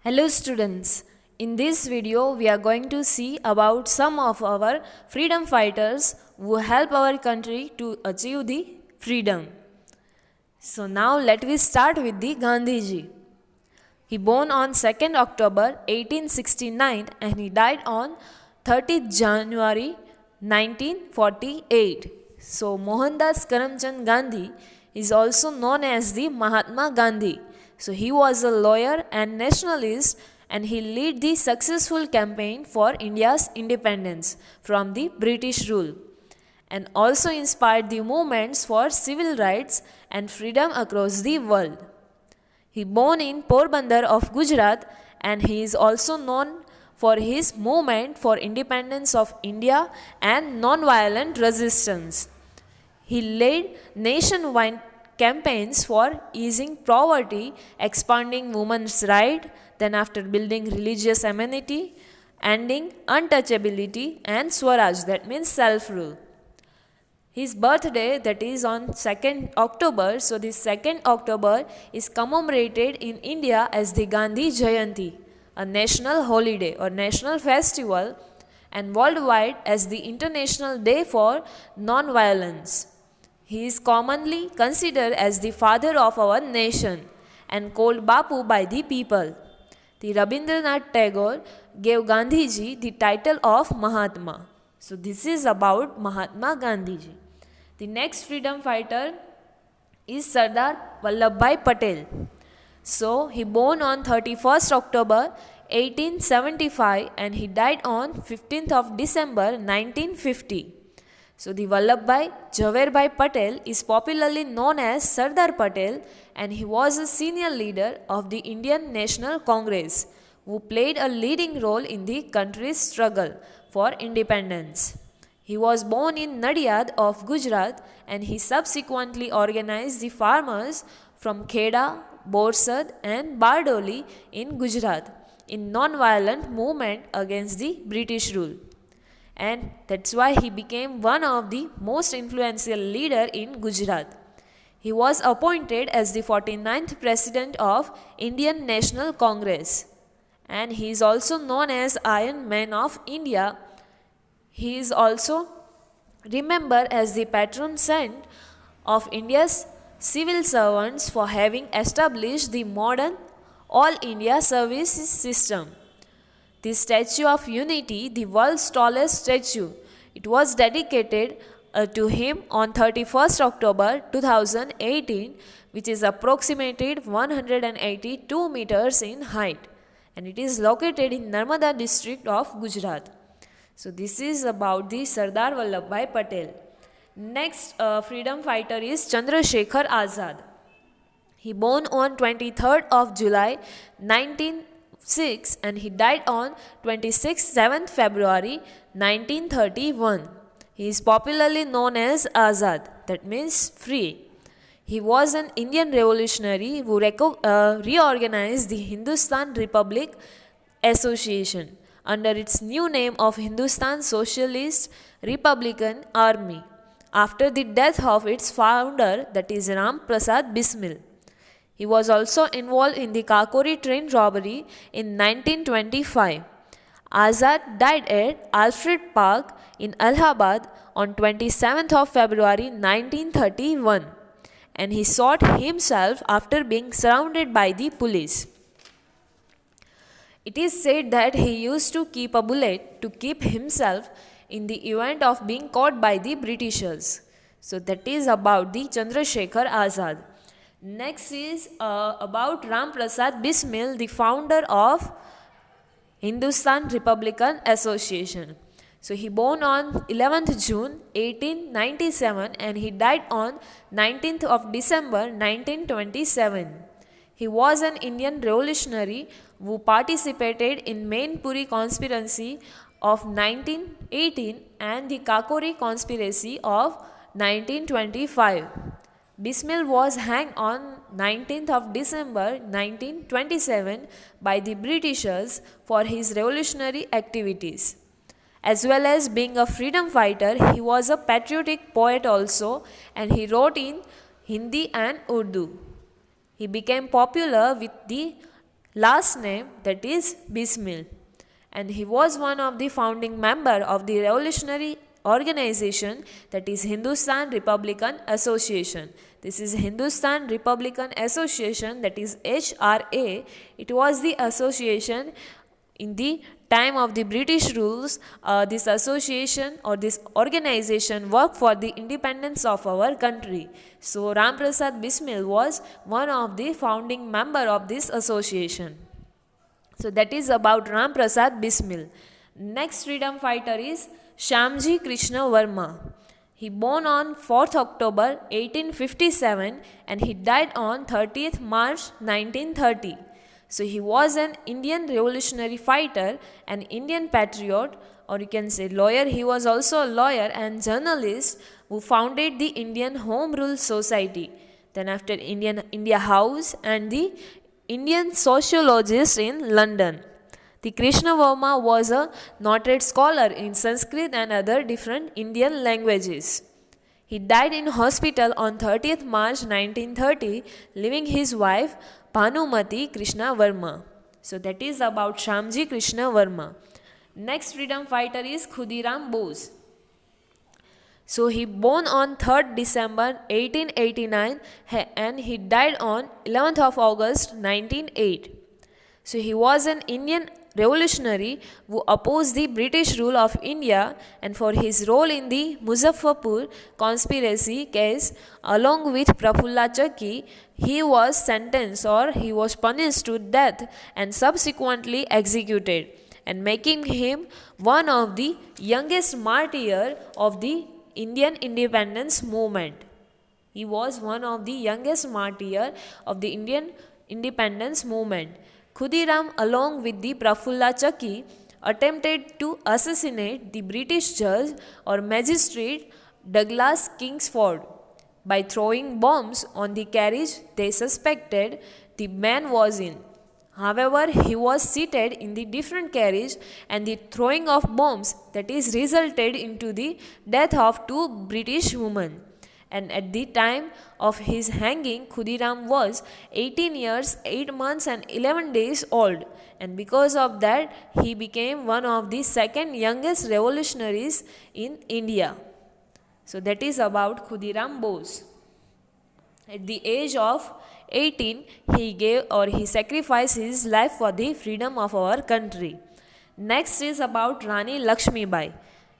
Hello students, in this video we are going to see about some of our freedom fighters who help our country to achieve the freedom. So now let us start with the Gandhiji. He born on 2nd October 1869 and he died on 30th January 1948. So Mohandas Karamchand Gandhi is also known as the Mahatma Gandhi. So he was a lawyer and nationalist and he led the successful campaign for India's independence from the British rule and also inspired the movements for civil rights and freedom across the world. He born in Porbandar of Gujarat and he is also known for his movement for independence of India and non-violent resistance. He led nationwide campaigns for easing poverty, expanding women's rights, then after building religious amenity, ending untouchability and Swaraj, that means self-rule. His birthday, that is on 2nd October, so this 2nd October is commemorated in India as the Gandhi Jayanti, a national holiday or national festival, and worldwide as the International Day for Non-Violence. He is commonly considered as the father of our nation and called Bapu by the people. The Rabindranath Tagore gave Gandhiji the title of Mahatma. So this is about Mahatma Gandhiji. The next freedom fighter is Sardar Vallabhbhai Patel. So he born on 31st October 1875 and he died on 15th of December 1950. So the Vallabhbhai Jhaverbhai Patel is popularly known as Sardar Patel and he was a senior leader of the Indian National Congress who played a leading role in the country's struggle for independence. He was born in Nadiad of Gujarat and he subsequently organized the farmers from Kheda, Borsad and Bardoli in Gujarat in non-violent movement against the British rule. And that's why he became one of the most influential leader in Gujarat. He was appointed as the 49th President of Indian National Congress. And he is also known as Iron Man of India. He is also remembered as the patron saint of India's civil servants for having established the modern All India Services System. The Statue of Unity, the world's tallest statue, it was dedicated to him on 31st October 2018, which is approximated 182 meters in height, and it is located in Narmada district of Gujarat. So this is about the Sardar Vallabhbhai Patel. Next freedom fighter is Chandrasekhar Azad. He born on 23rd of July 1906 and he died on 7th February 1931. He is popularly known as Azad, that means free. He was an Indian revolutionary who reorganized the Hindustan Republic Association under its new name of Hindustan Socialist Republican Army after the death of its founder, that is Ram Prasad Bismil. He was also involved in the Kakori train robbery in 1925. Azad died at Alfred Park in Allahabad on 27th of February 1931 and he shot himself after being surrounded by the police. It is said that he used to keep a bullet to keep himself in the event of being caught by the Britishers. So that is about the Chandrasekhar Azad. Next is about Ram Prasad Bismil, the founder of Hindustan Republican Association. So he born on 11th June 1897 and he died on 19th of December 1927. He was an Indian revolutionary who participated in Mainpuri conspiracy of 1918 and the Kakori conspiracy of 1925. Bismil was hanged on 19th of December 1927 by the Britishers for his revolutionary activities. As well as being a freedom fighter, he was a patriotic poet also and he wrote in Hindi and Urdu. He became popular with the last name that is Bismil, and he was one of the founding member of the revolutionary organization that is Hindustan Republican Association. This is Hindustan Republican Association, that is HRA. It was the association in the time of the British rules. This association or this organization worked for the independence of our country. So Ram Prasad Bismil was one of the founding member of this association. So that is about Ram Prasad Bismil. Next freedom fighter is Shyamji Krishna Varma. He born on 4th October 1857 and he died on 30th March 1930. So he was an Indian revolutionary fighter, an Indian patriot, or you can say lawyer. He was also a lawyer and journalist who founded the Indian Home Rule Society. Then after India House and the Indian sociologist in London. The Krishna Varma was a noted scholar in Sanskrit and other different Indian languages. He died in hospital on 30th March 1930, leaving his wife Bhanumati Krishna Varma. So that is about Shyamji Krishna Varma. Next freedom fighter is Khudiram Bose. So he born on 3rd December 1889 and he died on 11th of August 1908. So he was an Indian revolutionary who opposed the British rule of India, and for his role in the Muzaffarpur conspiracy case along with Prafulla Chakki, he was sentenced or he was punished to death and subsequently executed, and making him one of the youngest martyrs of the Indian independence movement. He was one of the youngest martyrs of the Indian independence movement. Khudiram, along with the Prafulla Chakki, attempted to assassinate the British judge or magistrate Douglas Kingsford by throwing bombs on the carriage they suspected the man was in. However, he was seated in the different carriage and the throwing of bombs that is resulted into the death of two British women. And at the time of his hanging, Khudiram was 18 years, 8 months and 11 days old, and because of that he became one of the second youngest revolutionaries in India. So that is about Khudiram Bose. At the age of 18, he gave or he sacrificed his life for the freedom of our country. Next is about Rani Lakshmi Bai.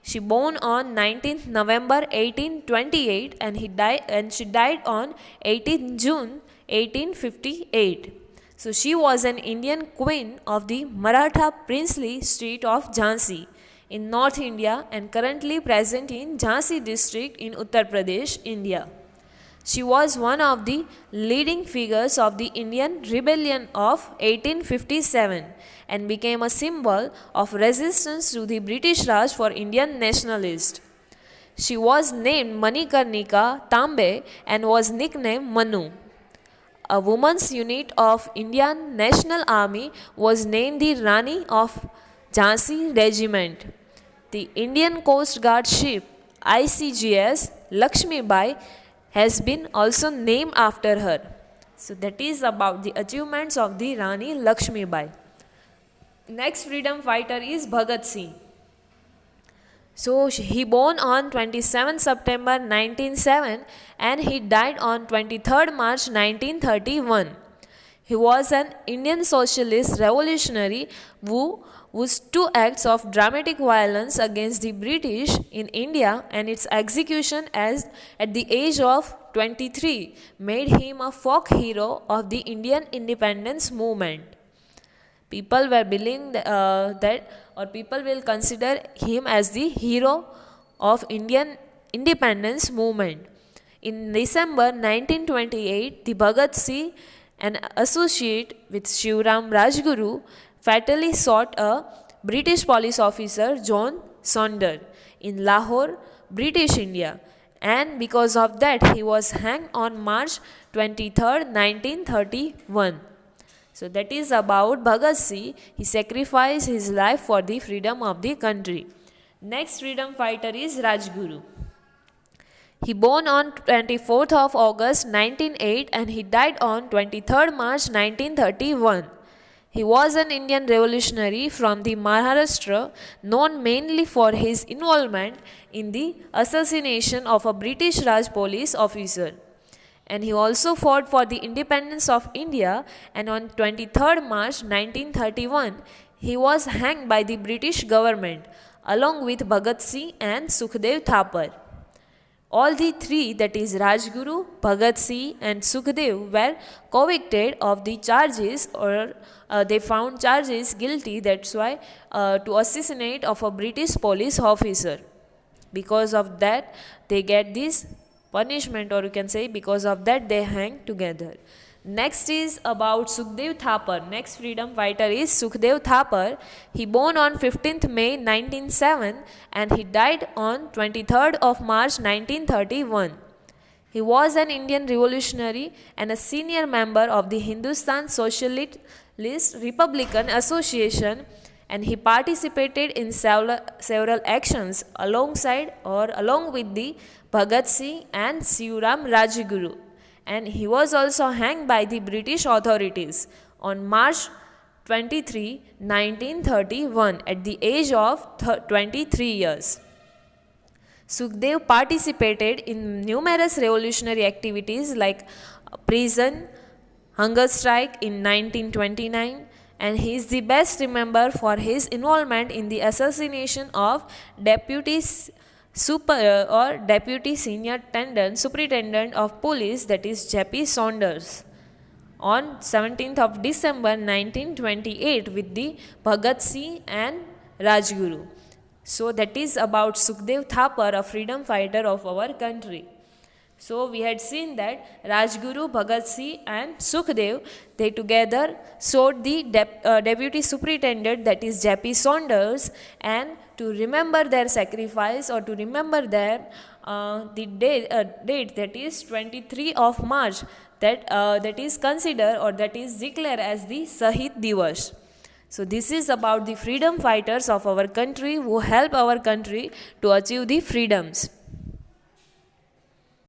She born on 19th November 1828 and she died on 18th June 1858. So she was an Indian queen of the Maratha princely state of Jhansi in North India and currently present in Jhansi district in Uttar Pradesh, India. She was one of the leading figures of the Indian Rebellion of 1857 and became a symbol of resistance to the British Raj for Indian nationalists. She was named Manikarnika Tambe and was nicknamed Manu. A women's unit of Indian National Army was named the Rani of Jhansi Regiment. The Indian Coast Guard ship ICGS Lakshmi Bai has been also named after her. So that is about the achievements of the Rani Lakshmi Bai. Next freedom fighter is Bhagat Singh. So he born on 27 September 1907 and he died on 23rd March 1931. He was an Indian socialist revolutionary whose two acts of dramatic violence against the British in India and its execution at the age of 23 made him a folk hero of the Indian independence movement. People were believing people will consider him as the hero of Indian independence movement. In December 1928, the Bhagat Singh, an associate with Shivram Rajguru, fatally shot a British police officer, John Saunders, in Lahore, British India, and because of that he was hanged on March 23, 1931. So that is about Bhagat Singh. He sacrificed his life for the freedom of the country. Next freedom fighter is Rajguru. He born on 24th of August 1908 and he died on 23rd March 1931. He was an Indian revolutionary from the Maharashtra, known mainly for his involvement in the assassination of a British Raj police officer. And he also fought for the independence of India, and on 23rd March 1931 he was hanged by the British government along with Bhagat Singh and Sukhdev Thapar. All the three, that is Rajguru, Bhagat Singh and Sukhdev, were convicted of the charges, or they found charges guilty, that's why to assassinate of a British police officer. Because of that they get this punishment, or you can say because of that they hang together. Next is about Sukhdev Thapar. Next freedom fighter is Sukhdev Thapar. He born on 15th May 1907 and he died on 23rd of March 1931. He was an Indian revolutionary and a senior member of the Hindustan Socialist Republican Association, and he participated in several actions alongside or along with the Bhagat Singh and Sivaram Rajguru. And he was also hanged by the British authorities on March 23, 1931 at the age of 23 years. Sukhdev participated in numerous revolutionary activities like prison, hunger strike in 1929, and he is the best remembered for his involvement in the assassination of Deputy Superintendent of Police, that is J.P. Saunders, on 17th of December 1928 with the Bhagat Singh and Rajguru. So that is about Sukhdev Thapar, a freedom fighter of our country. So we had seen that Rajguru, Bhagat Singh and Sukhdev, they together sought the deputy superintendent, that is J.P. Saunders, and to remember their sacrifice, or to remember their the date, that is 23 of March, that is considered, or that is declared as the Shahid Divas. So this is about the freedom fighters of our country who help our country to achieve the freedoms.